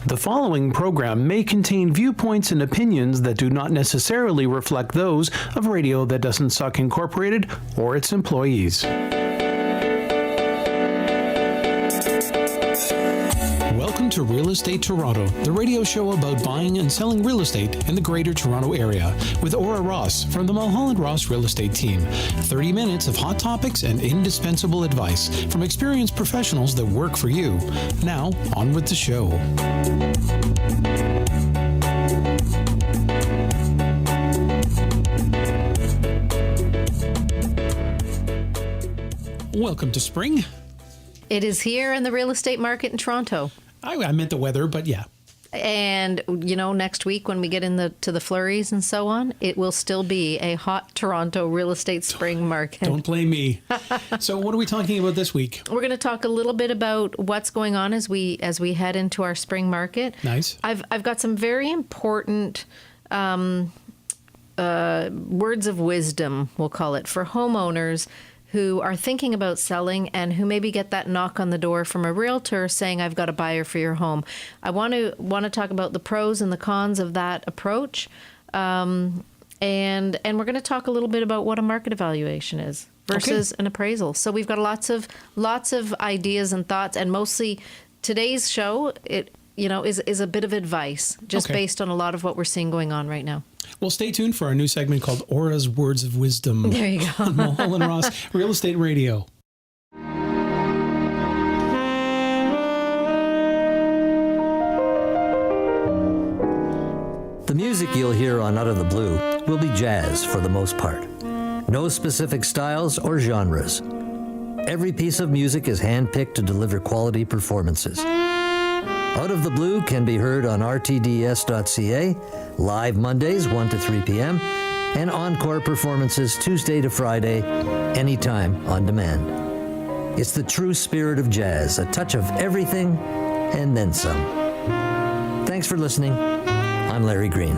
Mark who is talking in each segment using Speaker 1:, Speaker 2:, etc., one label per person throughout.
Speaker 1: The following program may contain viewpoints and opinions that do not necessarily reflect those of Radio That Doesn't Suck Incorporated or its employees. Welcome to Real Estate Toronto, the radio show about buying and selling real estate in the Greater Toronto Area, with Aura Ross from the Mulholland Ross Real Estate Team. 30 minutes of hot topics and indispensable advice from experienced professionals that work for you. Now, on with the show. Welcome to spring.
Speaker 2: It is here in the real estate market in Toronto.
Speaker 1: I meant the weather, but yeah.
Speaker 2: And, you know, next week when we get to the flurries and so on, it will still be a hot Toronto real estate spring market.
Speaker 1: Don't blame me. So what are we talking about this week?
Speaker 2: We're going to talk a little bit about what's going on as we head into our spring market.
Speaker 1: Nice.
Speaker 2: I've got some very important words of wisdom, we'll call it, for homeowners who are thinking about selling and who maybe get that knock on the door from a realtor saying, I've got a buyer for your home. I want to talk about the pros and the cons of that approach. And we're going to talk a little bit about what a market evaluation is versus an appraisal. So we've got lots of ideas and thoughts, and mostly today's show, is a bit of advice just based on a lot of what we're seeing going on right now.
Speaker 1: Well, stay tuned for our new segment called Aura's Words of Wisdom.
Speaker 2: There you go.
Speaker 1: On Mulholland Ross Real Estate Radio.
Speaker 3: The music you'll hear on Out of the Blue will be jazz for the most part. No specific styles or genres. Every piece of music is handpicked to deliver quality performances. Out of the Blue can be heard on rtds.ca, live Mondays 1 to 3 p.m., and encore performances Tuesday to Friday, anytime on demand. It's the true spirit of jazz, a touch of everything and then some. Thanks for listening. I'm Larry Green.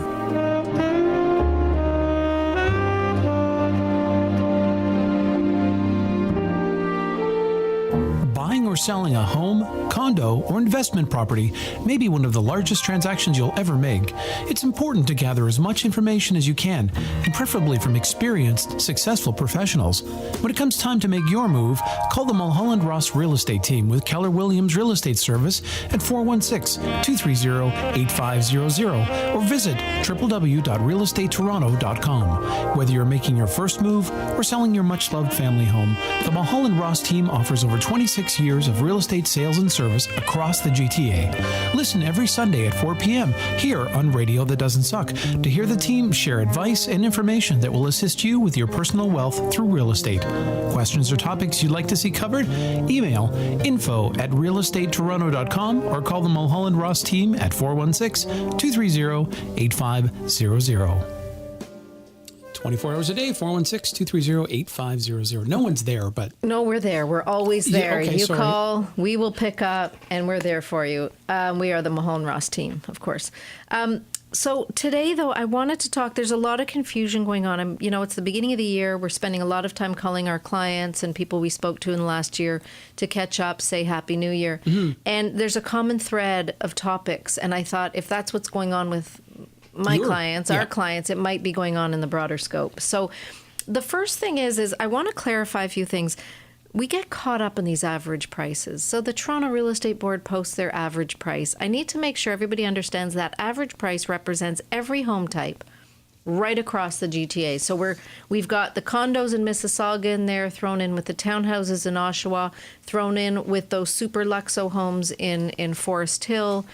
Speaker 1: Buying or selling a home, condo, or investment property may be one of the largest transactions you'll ever make. It's important to gather as much information as you can, and preferably from experienced, successful professionals. When it comes time to make your move, call the Mulholland Ross Real Estate Team with Keller Williams Real Estate Service at 416-230-8500 or visit www.realestatetoronto.com. Whether you're making your first move or selling your much-loved family home, the Mulholland Ross Team offers over 26 years of real estate sales and service across the GTA. Listen every Sunday at 4 p.m. here on Radio That Doesn't Suck to hear the team share advice and information that will assist you with your personal wealth through real estate. Questions or topics you'd like to see covered? Email info@realestatetoronto.com or call the Mulholland Ross team at 416-230-8500. 24 hours a day, 416-230-8500. No one's there, but...
Speaker 2: No, we're there. We're always there.
Speaker 1: Yeah, okay,
Speaker 2: you
Speaker 1: sorry.
Speaker 2: call, we will pick up, and we're there for you. We are the Mulholland Ross team, of course. So today, though, I wanted to talk, there's a lot of confusion going on. It's the beginning of the year. We're spending a lot of time calling our clients and people we spoke to in the last year to catch up, say Happy New Year. Mm-hmm. And there's a common thread of topics. And I thought if that's what's going on with our clients, it might be going on in the broader scope. So the first thing is I want to clarify a few things. We get caught up in these average prices. So the Toronto Real Estate Board posts their average price. I need to make sure everybody understands that average price represents every home type right across the GTA. So we've got the condos in Mississauga in there, thrown in with the townhouses in Oshawa, thrown in with those super luxo homes in Forest Hill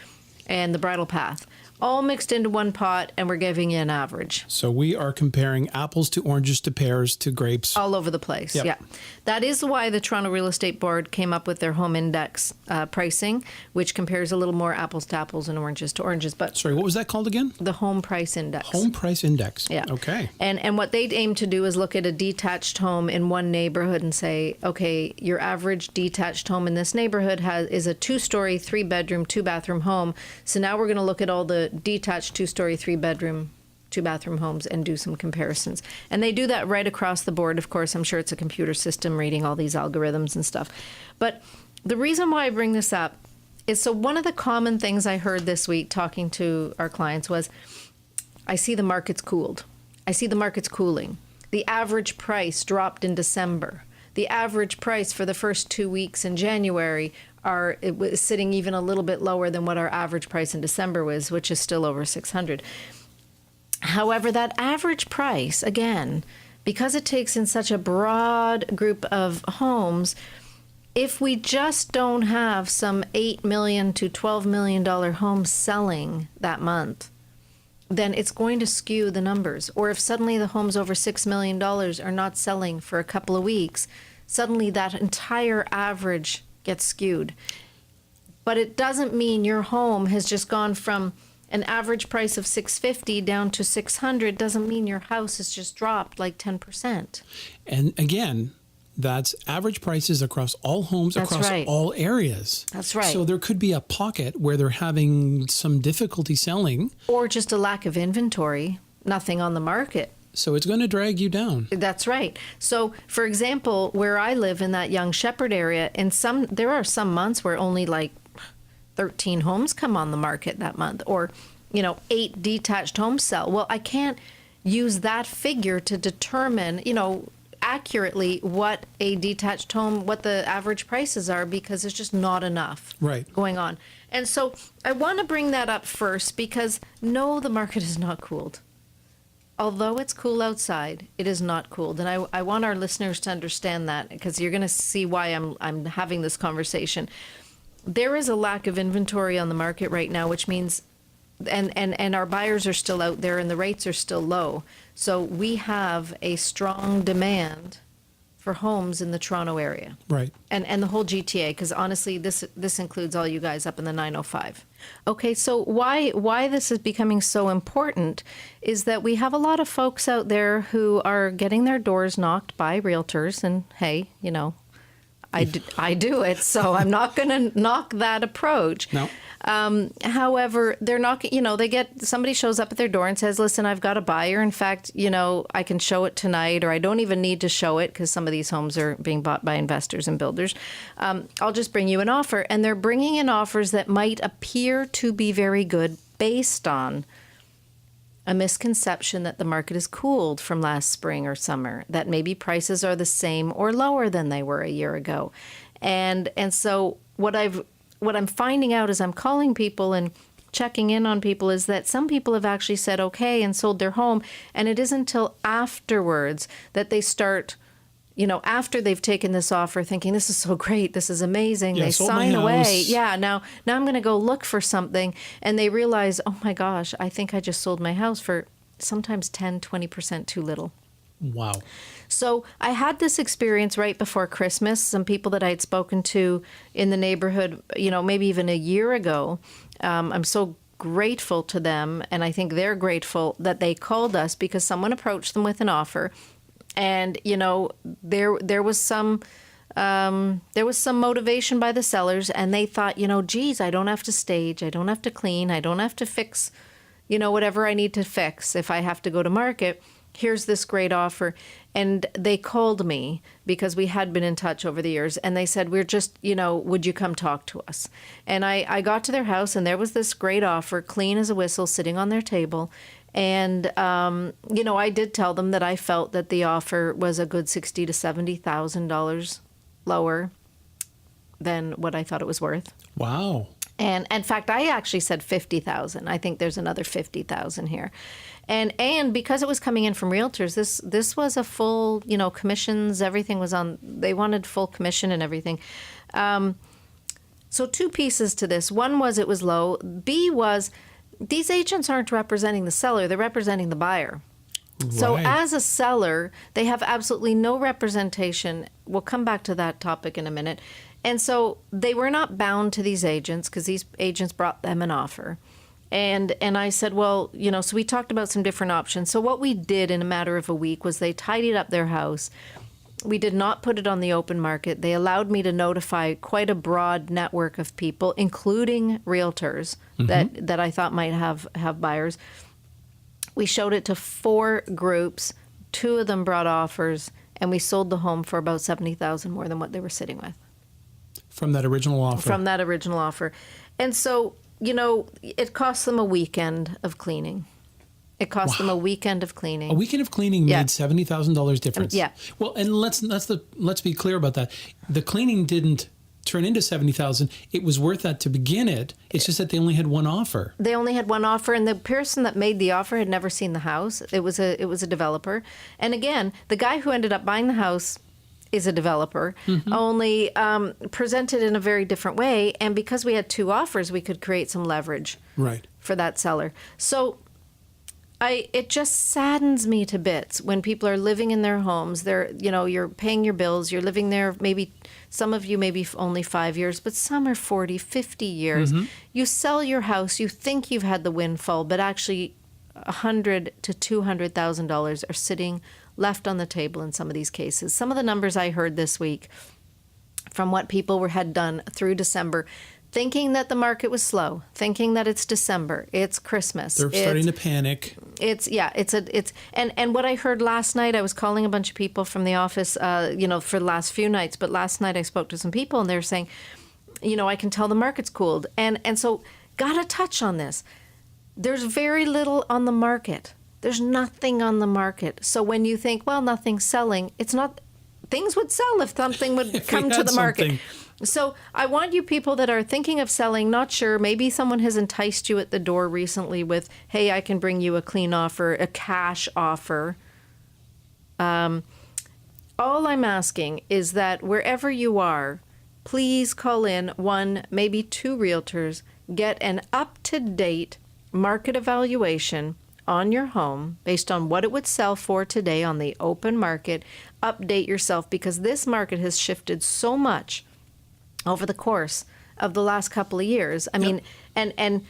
Speaker 2: and the Bridle Path. All mixed into one pot, and we're giving you an average.
Speaker 1: So we are comparing apples to oranges to pears to grapes.
Speaker 2: All over the place,
Speaker 1: Yep.
Speaker 2: Yeah. That is why the Toronto Real Estate Board came up with their home index pricing, which compares a little more apples to apples and oranges to oranges. But
Speaker 1: sorry, what was that called again?
Speaker 2: The home price index.
Speaker 1: Home price index.
Speaker 2: Yeah.
Speaker 1: Okay.
Speaker 2: And what they aim to do is look at a detached home in one neighborhood and say, okay, your average detached home in this neighborhood is a 2-story, 3-bedroom, 2-bathroom home. So now we're going to look at all the detached 2-story, 3-bedroom, 2-bathroom homes and do some comparisons. And they do that right across the board. Of course, I'm sure it's a computer system reading all these algorithms and stuff. But the reason why I bring this up So one of the common things I heard this week talking to our clients was, I see the market's cooled. I see the market's cooling. The average price dropped in December. The average price for the first 2 weeks in January it was sitting even a little bit lower than what our average price in December was, which is still over 600. However, that average price, again, because it takes in such a broad group of homes, if we just don't have some $8 million to $12 million homes selling that month, then it's going to skew the numbers. Or if suddenly the homes over $6 million are not selling for a couple of weeks, suddenly that entire average gets skewed. But it doesn't mean your home has just gone from an average price of $650 down to $600. Doesn't mean your house has just dropped like 10%.
Speaker 1: And again, that's average prices across all homes,
Speaker 2: That's
Speaker 1: across
Speaker 2: right.
Speaker 1: all areas.
Speaker 2: That's right.
Speaker 1: So there could be a pocket where they're having some difficulty selling.
Speaker 2: Or just a lack of inventory, nothing on the market.
Speaker 1: So it's going to drag you down.
Speaker 2: That's right. So, for example, where I live in that Young Shepherd area, there are some months where only like 13 homes come on the market that month, or 8 detached homes sell. Well, I can't use that figure to determine, accurately what a detached home, what the average prices are, because there's just not enough going on. And so I want to bring that up first because no, the market is not cooled. Although it's cool outside, it is not cooled. And I want our listeners to understand that, because you're going to see why I'm having this conversation. There is a lack of inventory on the market right now, which means, and our buyers are still out there and the rates are still low. So we have a strong demand for homes in the Toronto area.
Speaker 1: Right.
Speaker 2: And the whole GTA, because honestly, this includes all you guys up in the 905. Okay, so why this is becoming so important is that we have a lot of folks out there who are getting their doors knocked by realtors, and hey, I do it, so I'm not going to knock that approach.
Speaker 1: No.
Speaker 2: However, they're not, somebody shows up at their door and says, listen, I've got a buyer. In fact, I can show it tonight, or I don't even need to show it because some of these homes are being bought by investors and builders. I'll just bring you an offer. And they're bringing in offers that might appear to be very good based on a misconception that the market is cooled from last spring or summer, that maybe prices are the same or lower than they were a year ago. And so what I'm finding out as I'm calling people and checking in on people is that some people have actually said okay and sold their home, and it isn't until afterwards that they start, after they've taken this offer, thinking this is so great, this is amazing.
Speaker 1: Yeah,
Speaker 2: they
Speaker 1: sold my
Speaker 2: sign away.
Speaker 1: house.
Speaker 2: Yeah, now I'm going to go look for something, and they realize, oh my gosh, I think I just sold my house for sometimes 10, 20% too little.
Speaker 1: Wow.
Speaker 2: So I had this experience right before Christmas. Some people that I had spoken to in the neighborhood, maybe even a year ago. I'm so grateful to them, and I think they're grateful that they called us because someone approached them with an offer, and there was some motivation by the sellers, and they thought, geez, I don't have to stage, I don't have to clean, I don't have to fix, whatever I need to fix if I have to go to market. Here's this great offer. And they called me because we had been in touch over the years. And they said, we're just, would you come talk to us? And I got to their house, and there was this great offer, clean as a whistle, sitting on their table. And, I did tell them that I felt that the offer was a good $60,000 to $70,000 lower than what I thought it was worth.
Speaker 1: Wow.
Speaker 2: And in fact, I actually said 50,000. I think there's another 50,000 here. And because it was coming in from realtors, this was a full, commissions, everything was on, they wanted full commission and everything. So 2 pieces to this. One was it was low. B was these agents aren't representing the seller, they're representing the buyer. Right. So as a seller, they have absolutely no representation. We'll come back to that topic in a minute. And so they were not bound to these agents because these agents brought them an offer. And I said, well, so we talked about some different options. So what we did in a matter of a week was they tidied up their house. We did not put it on the open market. They allowed me to notify quite a broad network of people, including realtors that I thought might have buyers. We showed it to 4 groups. 2 of them brought offers, and we sold the home for about $70,000 more than what they were sitting with.
Speaker 1: From that original offer.
Speaker 2: From that original offer. And so, it costs them a weekend of cleaning. It cost them a weekend of cleaning.
Speaker 1: A weekend of cleaning made $70,000 difference.
Speaker 2: Yeah.
Speaker 1: Well, and let's be clear about that. The cleaning didn't turn into $70,000. It was worth that to begin it. It's just that they only had one offer.
Speaker 2: They only had one offer, and the person that made the offer had never seen the house. It was a developer. And again, the guy who ended up buying the house is a developer, only presented in a very different way. And because we had two offers, we could create some leverage for that seller. So it just saddens me to bits when people are living in their homes. You're paying your bills. You're living there. Maybe some of you maybe only 5 years, but some are 40, 50 years. You sell your house. You think you've had the windfall, but actually $100,000 to $200,000 are sitting left on the table in some of these cases. Some of the numbers I heard this week from what people had done through December, thinking that the market was slow, thinking that it's December, it's Christmas.
Speaker 1: They're starting to panic.
Speaker 2: And what I heard last night, I was calling a bunch of people from the office, for the last few nights, but last night I spoke to some people and they're saying, I can tell the market's cooled. And so gotta touch on this. There's very little on the market. There's nothing on the market. So when you think, well, nothing's selling, it's not, things would sell if something would come to the market. So I want you people that are thinking of selling, not sure, maybe someone has enticed you at the door recently with, hey, I can bring you a clean offer, a cash offer. All I'm asking is that wherever you are, please call in one, maybe two realtors, get an up-to-date market evaluation on your home based on what it would sell for today on the open market. Update yourself because this market has shifted so much over the course of the last couple of years. I mean, and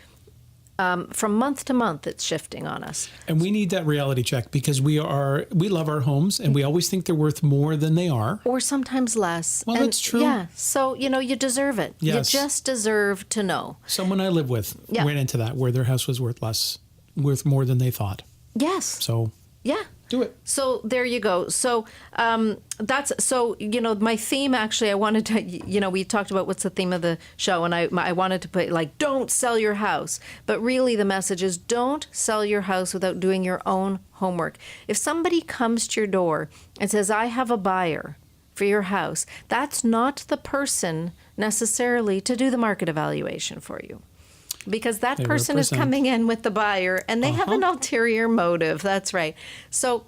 Speaker 2: from month to month, it's shifting on us.
Speaker 1: And we need that reality check because we love our homes and we always think they're worth more than they are.
Speaker 2: Or sometimes less.
Speaker 1: Well, that's true.
Speaker 2: Yeah. So, you deserve it.
Speaker 1: Yes.
Speaker 2: You just deserve to know.
Speaker 1: Someone I live with went into that where their house was worth more than they thought.
Speaker 2: Yes.
Speaker 1: So
Speaker 2: yeah.
Speaker 1: Do it.
Speaker 2: So there you go. So my theme actually, I wanted to, we talked about what's the theme of the show, and I wanted to put don't sell your house. But really the message is don't sell your house without doing your own homework. If somebody comes to your door and says, I have a buyer for your house, that's not the person necessarily to do the market evaluation for you. Because that person is coming in with the buyer and they have an ulterior motive. That's right. So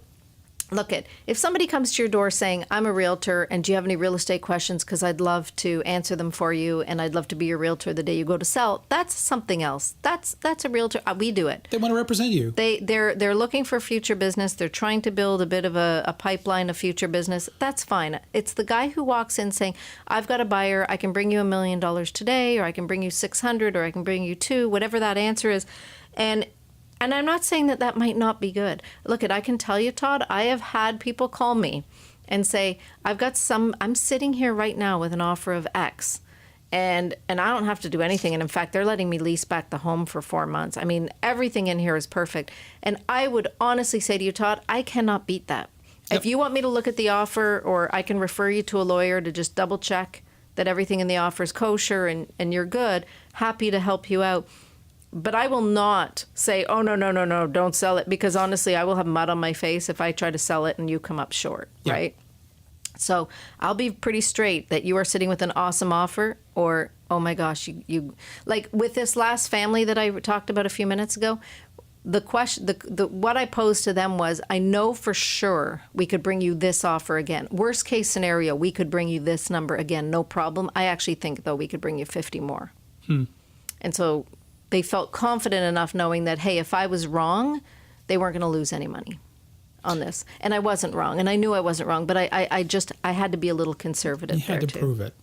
Speaker 2: look, if somebody comes to your door saying, I'm a realtor and do you have any real estate questions? Because I'd love to answer them for you and I'd love to be your realtor the day you go to sell. That's something else. That's a realtor. We do it.
Speaker 1: They want to represent you.
Speaker 2: They're looking for future business. They're trying to build a bit of a pipeline of future business. That's fine. It's the guy who walks in saying, I've got a buyer. I can bring you $1 million today, or I can bring you 600, or I can bring you 2, whatever that answer is. And I'm not saying that might not be good. Look, I can tell you, Todd, I have had people call me and say, I'm sitting here right now with an offer of X, and I don't have to do anything. And in fact, they're letting me lease back the home for 4 months. I mean, everything in here is perfect. And I would honestly say to you, Todd, I cannot beat that. Yep. If you want me to look at the offer, or I can refer you to a lawyer to just double check that everything in the offer is kosher and you're good, happy to help you out. But I will not say, oh, no, don't sell it. Because honestly, I will have mud on my face if I try to sell it and you come up short, right? So I'll be pretty straight that you are sitting with an awesome offer, or, oh my gosh, you like with this last family that I talked about a few minutes ago, the question, what I posed to them was, I know for sure we could bring you this offer again. Worst case scenario, we could bring you this number again, no problem. I actually think, though, we could bring you 50 more. And so they felt confident enough knowing that, hey, if I was wrong, they weren't going to lose any money on this. And I wasn't wrong, and I knew I wasn't wrong, but I had to be a little conservative there, too.
Speaker 1: You had to prove it.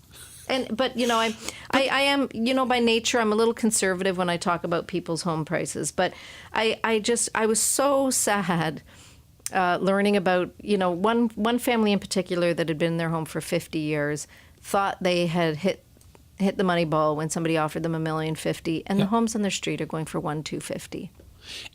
Speaker 2: But I am, by nature, I'm a little conservative when I talk about people's home prices. But I was so sad learning about, one family in particular that had been in their home for 50 years, thought they had hit the money ball when somebody offered them $1.05 million, and the homes on their street are going for $1,250.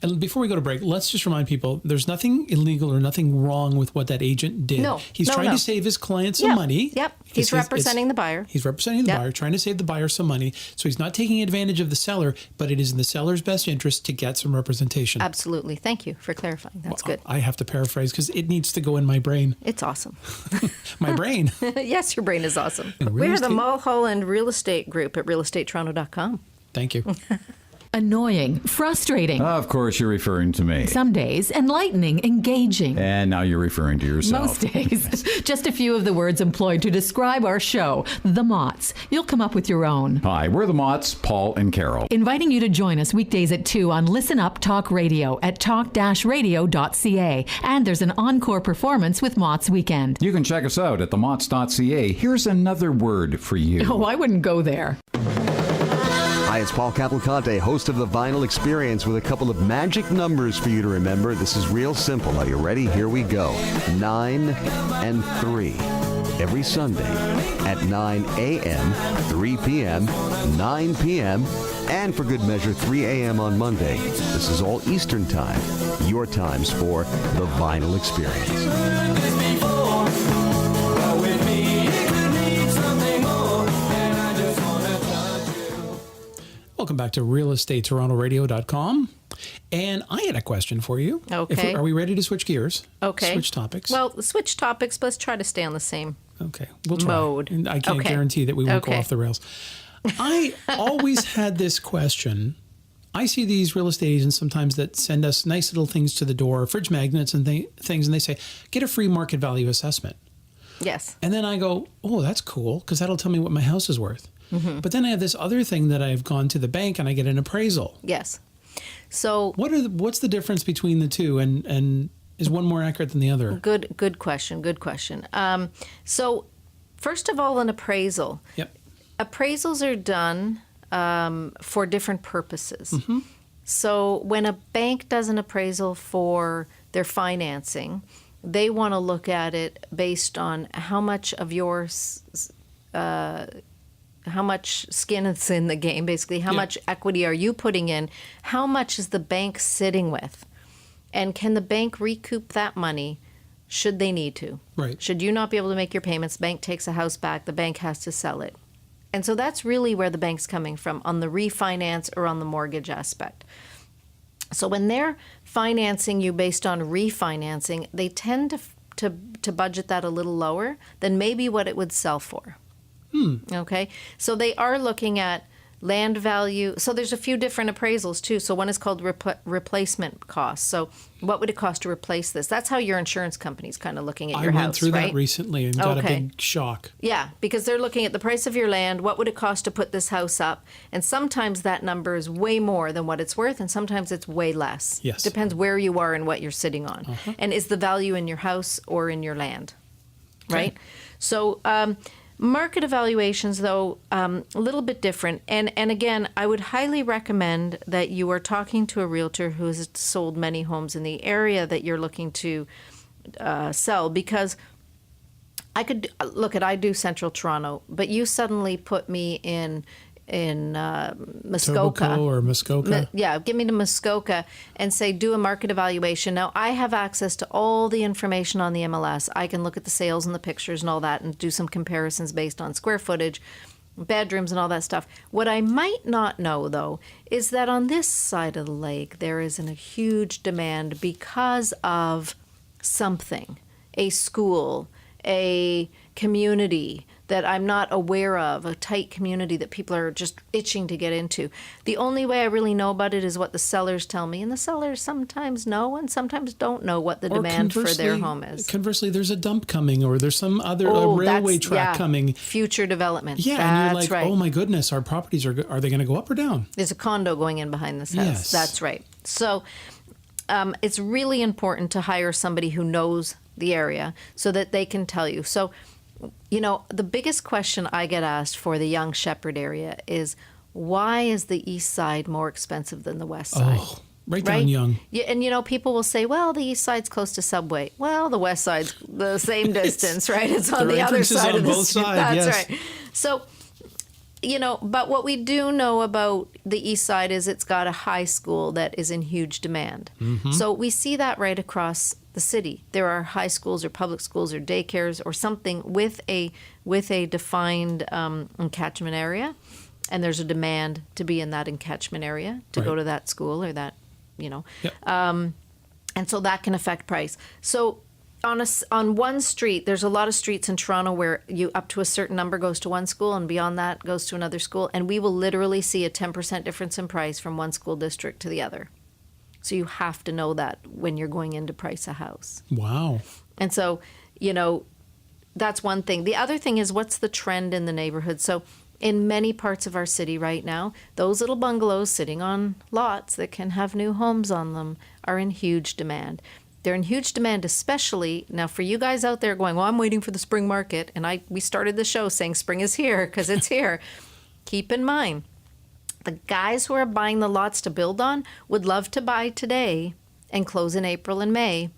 Speaker 1: And before we go to break, let's just remind people there's nothing illegal or nothing wrong with what that agent did.
Speaker 2: No,
Speaker 1: He's
Speaker 2: no,
Speaker 1: trying
Speaker 2: no.
Speaker 1: to save his client some money.
Speaker 2: Yep. He's representing the buyer.
Speaker 1: He's representing the
Speaker 2: Yep.
Speaker 1: buyer, trying to save the buyer some money. So he's not taking advantage of the seller, but it is in the seller's best interest to get some representation.
Speaker 2: Absolutely. Thank you for clarifying. That's good.
Speaker 1: I have to paraphrase because it needs to go in my brain.
Speaker 2: It's awesome.
Speaker 1: My brain.
Speaker 2: Yes, your brain is awesome.
Speaker 1: And real
Speaker 2: We're the
Speaker 1: estate-
Speaker 2: Mulholland Real Estate Group at realestatettoronto.com.
Speaker 1: Thank you.
Speaker 4: Annoying, frustrating,
Speaker 5: Of course, you're referring to me.
Speaker 4: some days enlightening, engaging.
Speaker 5: And now you're referring to yourself.
Speaker 4: Most days. Just a few of the words employed to describe our show, The Motts. You'll come up with your own.
Speaker 5: Hi, we're the Motts, Paul and Carol.
Speaker 4: Inviting you to join us weekdays at 2 on Listen Up Talk Radio at talk-radio.ca. And there's an encore performance with Mott's Weekend.
Speaker 5: You can check us out at themotts.ca. Here's another word for you.
Speaker 4: Oh, I wouldn't go there.
Speaker 6: Hi, it's Paul Cavalcante, host of The Vinyl Experience, with a couple of magic numbers for you to remember. This is real simple. Are you ready? Here we go. 9 and 3. Every Sunday at 9 a.m., 3 p.m., 9 p.m., and for good measure, 3 a.m. on Monday. This is all Eastern Time. Your times for The Vinyl Experience.
Speaker 1: Welcome back to realestatettorontoradio.com. And I had a question for you.
Speaker 2: Okay.
Speaker 1: Are we ready to switch gears?
Speaker 2: Okay.
Speaker 1: Switch topics?
Speaker 2: Well, switch topics, but let's try to stay on the same.
Speaker 1: Okay. We'll try.
Speaker 2: Mode.
Speaker 1: And I can't
Speaker 2: Okay.
Speaker 1: guarantee that we won't go
Speaker 2: Okay.
Speaker 1: off the rails. I always had this question. I see these real estate agents sometimes that send us nice little things to the door, fridge magnets and things, and they say, get a free market value assessment.
Speaker 2: Yes.
Speaker 1: And then I go, oh, that's cool, because that'll tell me what my house is worth.
Speaker 2: Mm-hmm.
Speaker 1: But then I have this other thing that I've gone to the bank and I get an appraisal.
Speaker 2: Yes. So
Speaker 1: What's the difference between the two, and is one more accurate than the other?
Speaker 2: good question. Good question. So first of all, an appraisal.
Speaker 1: Yep.
Speaker 2: Appraisals are done for different purposes.
Speaker 1: Mm-hmm.
Speaker 2: So when a bank does an appraisal for their financing, they want to look at it based on how much of how much skin is in the game, basically. How much equity are you putting in? How much is the bank sitting with? And can the bank recoup that money should they need to?
Speaker 1: Right.
Speaker 2: Should you not be able to make your payments, bank takes a house back, the bank has to sell it. And so that's really where the bank's coming from, on the refinance or on the mortgage aspect. So when they're financing you based on refinancing, they tend to budget that a little lower than maybe what it would sell for. Okay, so they are looking at land value. So there's a few different appraisals too. So one is called replacement cost. So what would it cost to replace this? That's how your insurance company's kind of looking at your house,
Speaker 1: I went through
Speaker 2: right?
Speaker 1: that recently and got a
Speaker 2: Okay.
Speaker 1: big shock.
Speaker 2: Yeah, because they're looking at the price of your land, what would it cost to put this house up? And sometimes that number is way more than what it's worth, and sometimes it's way less.
Speaker 1: Yes.
Speaker 2: Depends where you are and what you're sitting on. And is the value in your house or in your land, right? So market evaluations, though, a little bit different. And again, I would highly recommend that you are talking to a realtor who has sold many homes in the area that you're looking to sell, because I could I do Central Toronto, but you suddenly put me in Muskoka.
Speaker 1: Etobicoke or Muskoka.
Speaker 2: Give me to Muskoka and say, do a market evaluation. Now, I have access to all the information on the MLS. I can look at the sales and the pictures and all that and do some comparisons based on square footage, bedrooms and all that stuff. What I might not know, though, is that on this side of the lake, there is a huge demand because of something, a school, a community that I'm not aware of, a tight community that people are just itching to get into. The only way I really know about it is what the sellers tell me, and the sellers sometimes know and sometimes don't know what the demand for their home is.
Speaker 1: Conversely, there's a dump coming, or there's some other
Speaker 2: Oh,
Speaker 1: railway
Speaker 2: that's-
Speaker 1: track coming.
Speaker 2: Future development.
Speaker 1: Yeah,
Speaker 2: That's
Speaker 1: and you're like,
Speaker 2: right.
Speaker 1: oh my goodness, our properties are they going to go up or down?
Speaker 2: There's a condo going in behind this house.
Speaker 1: Yes.
Speaker 2: That's right. So it's really important to hire somebody who knows the area so that they can tell you. So, the biggest question I get asked for the Young Shepherd area is, why is the east side more expensive than the west side?
Speaker 1: Oh, right down Young.
Speaker 2: Yeah, and people will say, well, the east side's close to Subway. Well, the west side's the same distance, right? It's on
Speaker 1: Their
Speaker 2: the other
Speaker 1: entrances
Speaker 2: side
Speaker 1: on
Speaker 2: of the
Speaker 1: both
Speaker 2: street.
Speaker 1: sides,
Speaker 2: That's
Speaker 1: yes.
Speaker 2: right. So But what we do know about the east side is it's got a high school that is in huge demand. So we see that right across the city. There are high schools or public schools or daycares or something with a defined catchment area, and there's a demand to be in that catchment area to go to that school or that,
Speaker 1: Yep.
Speaker 2: and so that can affect price. So on one street, there's a lot of streets in Toronto where you up to a certain number goes to one school and beyond that goes to another school. And we will literally see a 10% difference in price from one school district to the other. So you have to know that when you're going in to price a house.
Speaker 1: Wow.
Speaker 2: And so, that's one thing. The other thing is what's the trend in the neighborhood? So in many parts of our city right now, those little bungalows sitting on lots that can have new homes on them are in huge demand. They're in huge demand, especially now for you guys out there going, well, I'm waiting for the spring market. And we started the show saying spring is here because it's here. Keep in mind, the guys who are buying the lots to build on would love to buy today and close in April and May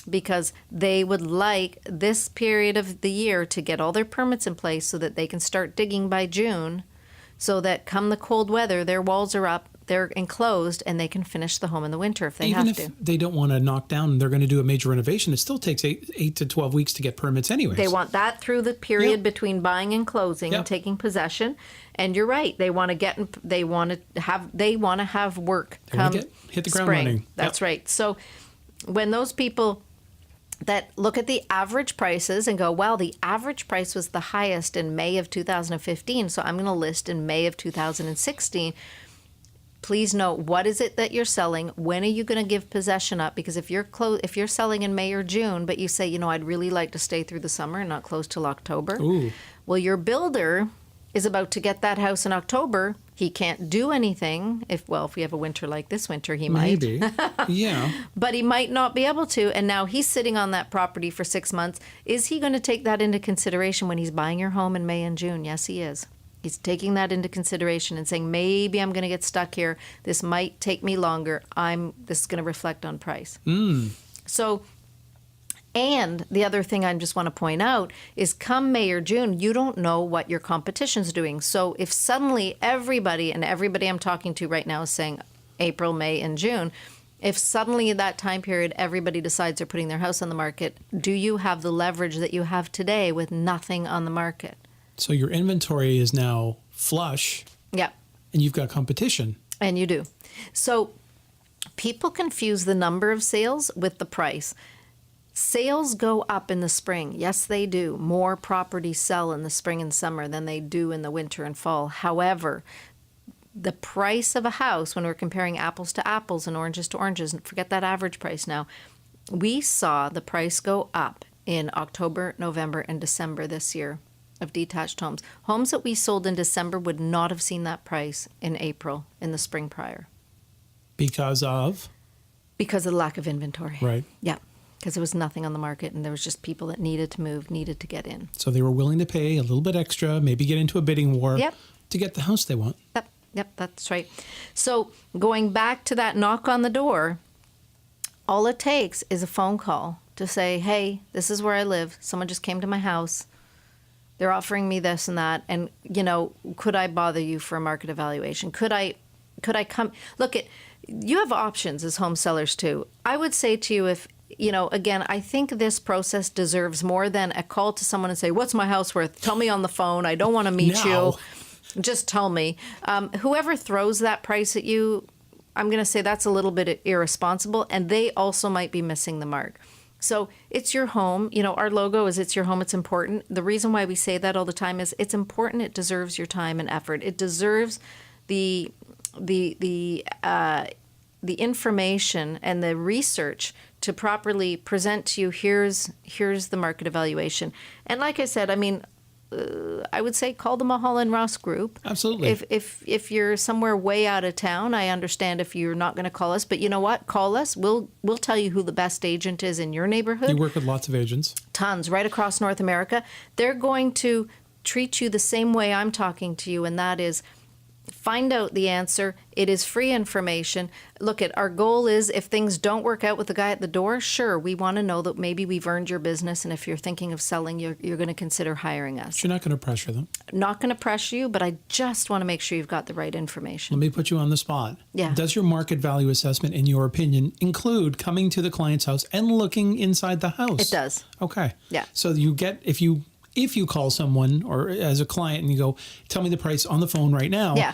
Speaker 2: because they would like this period of the year to get all their permits in place so that they can start digging by June so that come the cold weather, their walls are up, they're enclosed, and they can finish the home in the winter if they
Speaker 1: Even
Speaker 2: have
Speaker 1: if
Speaker 2: to.
Speaker 1: they don't want to knock down and they're going to do a major renovation, it still takes 8 to 12 weeks to get permits anyways.
Speaker 2: They want that through the period
Speaker 1: Yep.
Speaker 2: between buying and closing
Speaker 1: Yep.
Speaker 2: and taking possession. And you're right. They want to have work
Speaker 1: They wanna
Speaker 2: come
Speaker 1: hit the ground
Speaker 2: spring.
Speaker 1: running.
Speaker 2: That's
Speaker 1: Yep.
Speaker 2: right. So when those people that look at the average prices and go, well, the average price was the highest in May of 2015, so I'm going to list in May of 2016. Please note, what is it that you're selling? When are you going to give possession up? Because if you're selling in May or June, but you say, I'd really like to stay through the summer and not close till October.
Speaker 1: Ooh.
Speaker 2: Well, your builder is about to get that house in October. He can't do anything if we have a winter like this winter, he might.
Speaker 1: Maybe. Yeah.
Speaker 2: But he might not be able to. And now he's sitting on that property for 6 months. Is he going to take that into consideration when he's buying your home in May and June? Yes, he is. He's taking that into consideration and saying, maybe I'm going to get stuck here. This might take me longer. This is going to reflect on price. So, and the other thing I just want to point out is come May or June, you don't know what your competition's doing. So if suddenly everybody I'm talking to right now is saying April, May, and June, if suddenly in that time period everybody decides they're putting their house on the market, do you have the leverage that you have today with nothing on the market?
Speaker 1: So your inventory is now flush.
Speaker 2: Yeah.
Speaker 1: And you've got competition.
Speaker 2: And you do. So people confuse the number of sales with the price. Sales go up in the spring. Yes, they do. More properties sell in the spring and summer than they do in the winter and fall. However, the price of a house, when we're comparing apples to apples and oranges to oranges, and forget that average price now, we saw the price go up in October, November, and December this year of detached homes. Homes that we sold in December would not have seen that price in April, in the spring prior.
Speaker 1: Because of
Speaker 2: the lack of inventory.
Speaker 1: Right.
Speaker 2: Yeah. Because there was nothing on the market and there was just people that needed to move, needed to get in.
Speaker 1: So they were willing to pay a little bit extra, maybe get into a bidding war to get the house they want.
Speaker 2: Yep, that's right. So going back to that knock on the door, all it takes is a phone call to say, hey, this is where I live. Someone just came to my house. They're offering me this and that. And, could I bother you for a market evaluation? Could I come? Look, you have options as home sellers too. I would say to you, if, again, I think this process deserves more than a call to someone and say, what's my house worth? Tell me on the phone. I don't want to meet you. Just tell me. Whoever throws that price at you, I'm going to say that's a little bit irresponsible, and they also might be missing the mark. So it's your home. Our logo is it's your home. It's important. The reason why we say that all the time is it's important. It deserves your time and effort. It deserves the information and the research to properly present to you. Here's the market evaluation. And like I said, I would say call the Mulholland Ross Group.
Speaker 1: Absolutely.
Speaker 2: If you're somewhere way out of town, I understand if you're not going to call us. But you know what? Call us. We'll tell you who the best agent is in your neighborhood.
Speaker 1: You work with lots of agents.
Speaker 2: Tons, right across North America. They're going to treat you the same way I'm talking to you, and that is Find out the answer. It is free information. Look, our goal is if things don't work out with the guy at the door, sure, we want to know that maybe we've earned your business, and if you're thinking of selling, you're going to consider hiring us.
Speaker 1: You're not going to pressure them.
Speaker 2: Not going to pressure you, but I just want to make sure you've got the right information.
Speaker 1: Let me put you on the spot.
Speaker 2: Yeah.
Speaker 1: Does your market value assessment, in your opinion, include coming to the client's house and looking inside the house?
Speaker 2: It does.
Speaker 1: Okay.
Speaker 2: Yeah.
Speaker 1: So you get, if you call someone or as a client and you go, tell me the price on the phone right now.
Speaker 2: Yeah.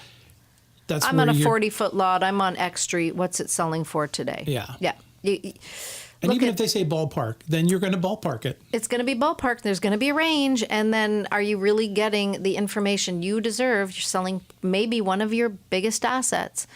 Speaker 1: That's
Speaker 2: I'm
Speaker 1: where
Speaker 2: on a
Speaker 1: you're-
Speaker 2: 40-foot lot. I'm on X Street. What's it selling for today?
Speaker 1: Yeah.
Speaker 2: Yeah.
Speaker 1: And
Speaker 2: Look
Speaker 1: even
Speaker 2: at-
Speaker 1: if they say ballpark, then you're going to ballpark it.
Speaker 2: It's going to be ballpark. There's going to be a range. And then are you really getting the information you deserve? You're selling maybe one of your biggest assets.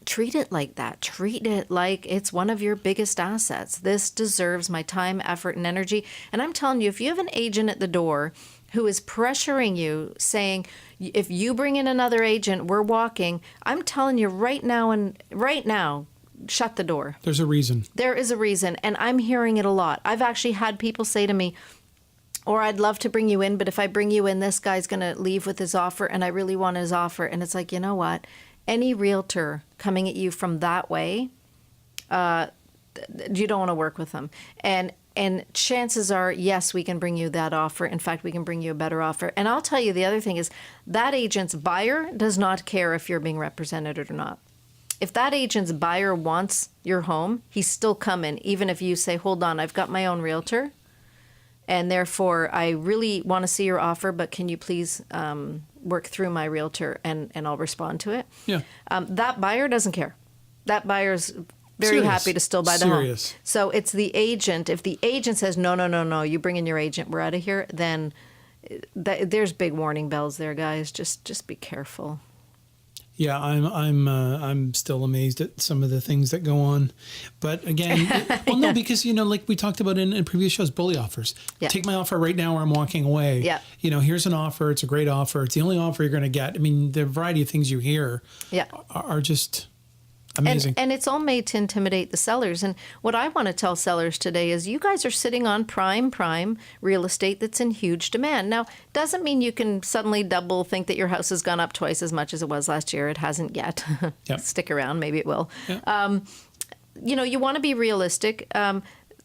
Speaker 2: Treat it like that. Treat it like it's one of your biggest assets. This deserves my time, effort, and energy. And I'm telling you, if you have an agent at the door who is pressuring you, saying, if you bring in another agent, we're walking, I'm telling you right now, shut the door.
Speaker 1: There's a reason.
Speaker 2: There is a reason, and I'm hearing it a lot. I've actually had people say to me, or I'd love to bring you in, but if I bring you in, this guy's going to leave with his offer, and I really want his offer. And it's like, you know what? Any realtor coming at you from that way, you don't want to work with them. And chances are, yes, we can bring you that offer. In fact, we can bring you a better offer. And I'll tell you, the other thing is that agent's buyer does not care if you're being represented or not. If that agent's buyer wants your home, he's still coming, even if you say, hold on, I've got my own realtor, and therefore I really want to see your offer, but can you please work through my realtor and I'll respond to it.
Speaker 1: Yeah.
Speaker 2: That buyer doesn't care. That buyer's very
Speaker 1: Serious.
Speaker 2: happy to still buy the
Speaker 1: Serious.
Speaker 2: home. So it's the agent. If the agent says, no, you bring in your agent, we're out of here, then there's big warning bells there, guys. Just be careful.
Speaker 1: Yeah, I'm still amazed at some of the things that go on, but again, no, because like we talked about in previous shows, bully offers.
Speaker 2: Yeah.
Speaker 1: Take my offer right now, or I'm walking away.
Speaker 2: Yeah.
Speaker 1: Here's an offer. It's a great offer. It's the only offer you're going to get. I mean, the variety of things you hear,
Speaker 2: Yeah.
Speaker 1: are just amazing.
Speaker 2: And it's all made to intimidate the sellers. And what I want to tell sellers today is you guys are sitting on prime real estate that's in huge demand. Now, doesn't mean you can suddenly double think that your house has gone up twice as much as it was last year. It hasn't yet.
Speaker 1: Yep.
Speaker 2: Stick around. Maybe it will.
Speaker 1: Yeah.
Speaker 2: You want to be realistic.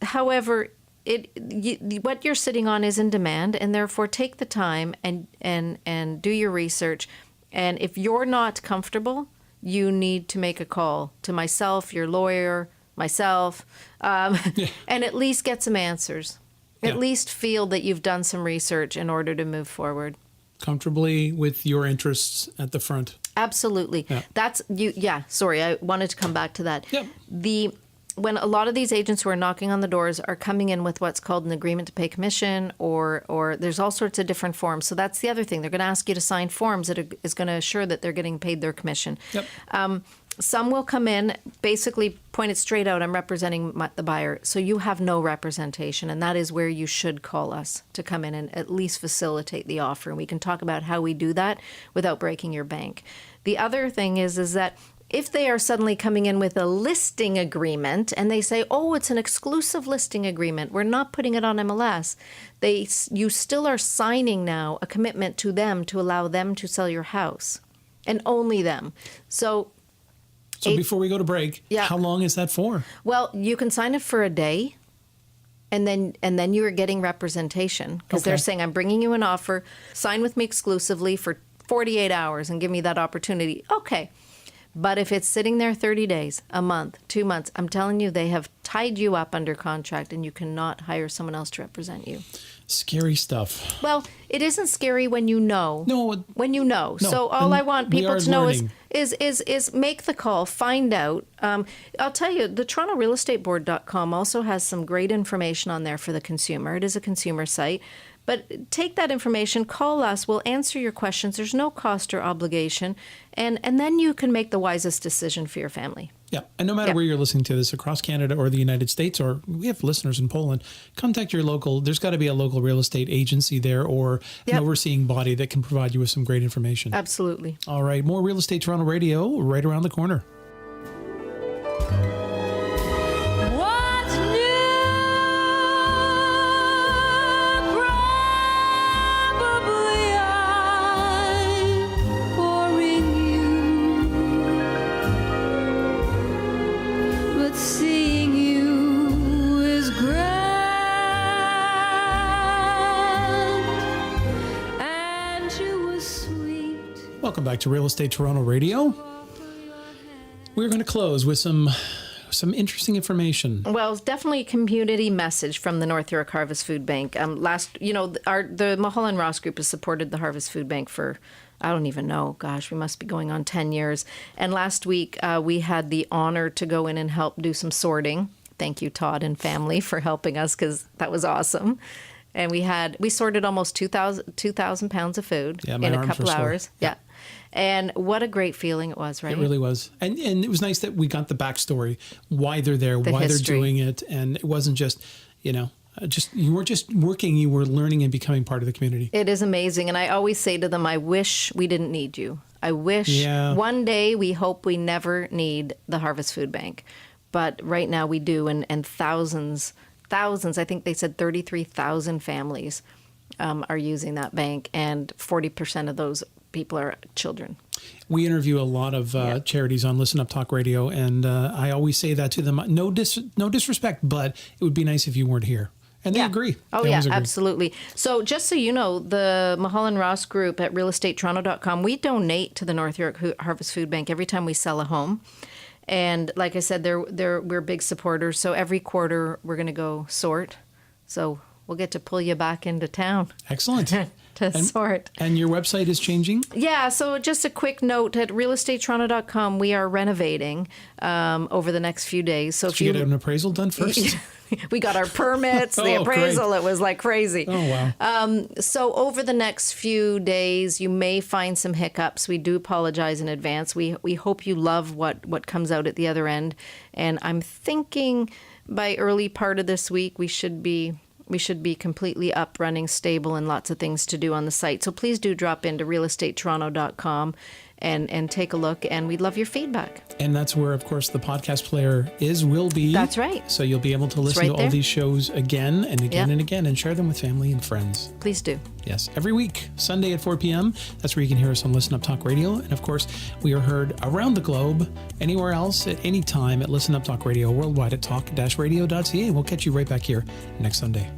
Speaker 2: However, what you're sitting on is in demand, and therefore take the time and do your research. And if you're not comfortable, you need to make a call to myself, your lawyer, myself, and at least get some answers.
Speaker 1: Yeah.
Speaker 2: At least feel that you've done some research in order to move forward.
Speaker 1: Comfortably with your interests at the front.
Speaker 2: Absolutely.
Speaker 1: Yeah.
Speaker 2: That's you. Yeah. Sorry, I wanted to come back to that.
Speaker 1: Yep.
Speaker 2: When a lot of these agents who are knocking on the doors are coming in with what's called an agreement to pay commission, or there's all sorts of different forms. So that's the other thing. They're going to ask you to sign forms that is going to assure that they're getting paid their commission.
Speaker 1: Yep.
Speaker 2: Some will come in, basically point it straight out, I'm representing the buyer. So you have no representation, and that is where you should call us to come in and at least facilitate the offer. And we can talk about how we do that without breaking your bank. The other thing is that if they are suddenly coming in with a listing agreement and they say, oh, it's an exclusive listing agreement, we're not putting it on MLS, you still are signing now a commitment to them to allow them to sell your house, and only them. So
Speaker 1: Before we go to break,
Speaker 2: Yeah.
Speaker 1: how long is that for?
Speaker 2: well, you can sign it for a day, and then you are getting representation because they're
Speaker 1: Okay.
Speaker 2: saying, I'm bringing you an offer, sign with me exclusively for 48 hours and give me that opportunity. Okay. But if it's sitting there 30 days, a month, 2 months, I'm telling you, they have tied you up under contract and you cannot hire someone else to represent you.
Speaker 1: Scary stuff.
Speaker 2: Well, it isn't scary when you know.
Speaker 1: No.
Speaker 2: When you know.
Speaker 1: No,
Speaker 2: So all
Speaker 1: and
Speaker 2: I want
Speaker 1: we
Speaker 2: people
Speaker 1: are
Speaker 2: to know
Speaker 1: learning.
Speaker 2: is make the call, find out. I'll tell you, the TorontoRealEstateBoard.com also has some great information on there for the consumer. It is a consumer site. But take that information, call us, we'll answer your questions. There's no cost or obligation. And then you can make the wisest decision for your family.
Speaker 1: Yeah. And no matter
Speaker 2: Yeah.
Speaker 1: where you're listening to this, across Canada or the United States, or we have listeners in Poland, contact your local, there's got to be a local real estate agency there, or an
Speaker 2: Yep.
Speaker 1: overseeing body that can provide you with some great information.
Speaker 2: Absolutely.
Speaker 1: All right. More Real Estate Toronto Radio right around the corner.
Speaker 7: What's new? Probably I'm
Speaker 1: Welcome back to Real Estate Toronto Radio. We're going to close with some interesting information.
Speaker 2: Well, it's definitely a community message from the North York Harvest Food Bank. The Mulholland Ross Group has supported the Harvest Food Bank for, I don't even know, gosh, we must be going on 10 years. And last week, we had the honor to go in and help do some sorting. Thank you, Todd and family, for helping us, because that was awesome. And we sorted almost 2,000 pounds of food in a couple hours. Yeah. And what a great feeling it was, right?
Speaker 1: It really was. And it was nice that we got the backstory, why they're there, why they're doing it. And it wasn't just, you weren't just working, you were learning and becoming part of the community.
Speaker 2: It is amazing. And I always say to them, I wish we didn't need you. I wish one day we hope we never need the Harvest Food Bank. But right now we do. And thousands, I think they said 33,000 families are using that bank. And 40% of those people are children.
Speaker 1: We interview a lot of charities on Listen Up Talk Radio, and I always say that to them. No disrespect, but it would be nice if you weren't here. And they agree.
Speaker 2: Oh,
Speaker 1: they
Speaker 2: yeah,
Speaker 1: agree.
Speaker 2: absolutely. So just so you know, the Mulholland Ross Group at realestatetoronto.com, we donate to the North York Harvest Food Bank every time we sell a home. And like I said, we're big supporters. So every quarter, we're going to go sort. So we'll get to pull you back into town.
Speaker 1: Excellent.
Speaker 2: Sort.
Speaker 1: And your website is changing?
Speaker 2: Yeah, so just a quick note, at realestatetoronto.com, we are renovating over the next few days. So if
Speaker 1: you get an appraisal done first?
Speaker 2: We got our permits, the appraisal, great. It was like crazy.
Speaker 1: Oh, wow.
Speaker 2: So over the next few days, you may find some hiccups. We do apologize in advance. We hope you love what comes out at the other end. And I'm thinking by early part of this week, we should be completely up, running, stable, and lots of things to do on the site. So please do drop into realestatetoronto.com and take a look, and we'd love your feedback.
Speaker 1: And that's where, of course, the podcast player will be.
Speaker 2: That's right.
Speaker 1: So you'll be able to listen to all these shows again and again and again, and share them with family and friends.
Speaker 2: Please do.
Speaker 1: Yes, every week, Sunday at 4 p.m. That's where you can hear us on Listen Up Talk Radio. And of course, we are heard around the globe, anywhere else, at any time at Listen Up Talk Radio, worldwide at talk-radio.ca. We'll catch you right back here next Sunday.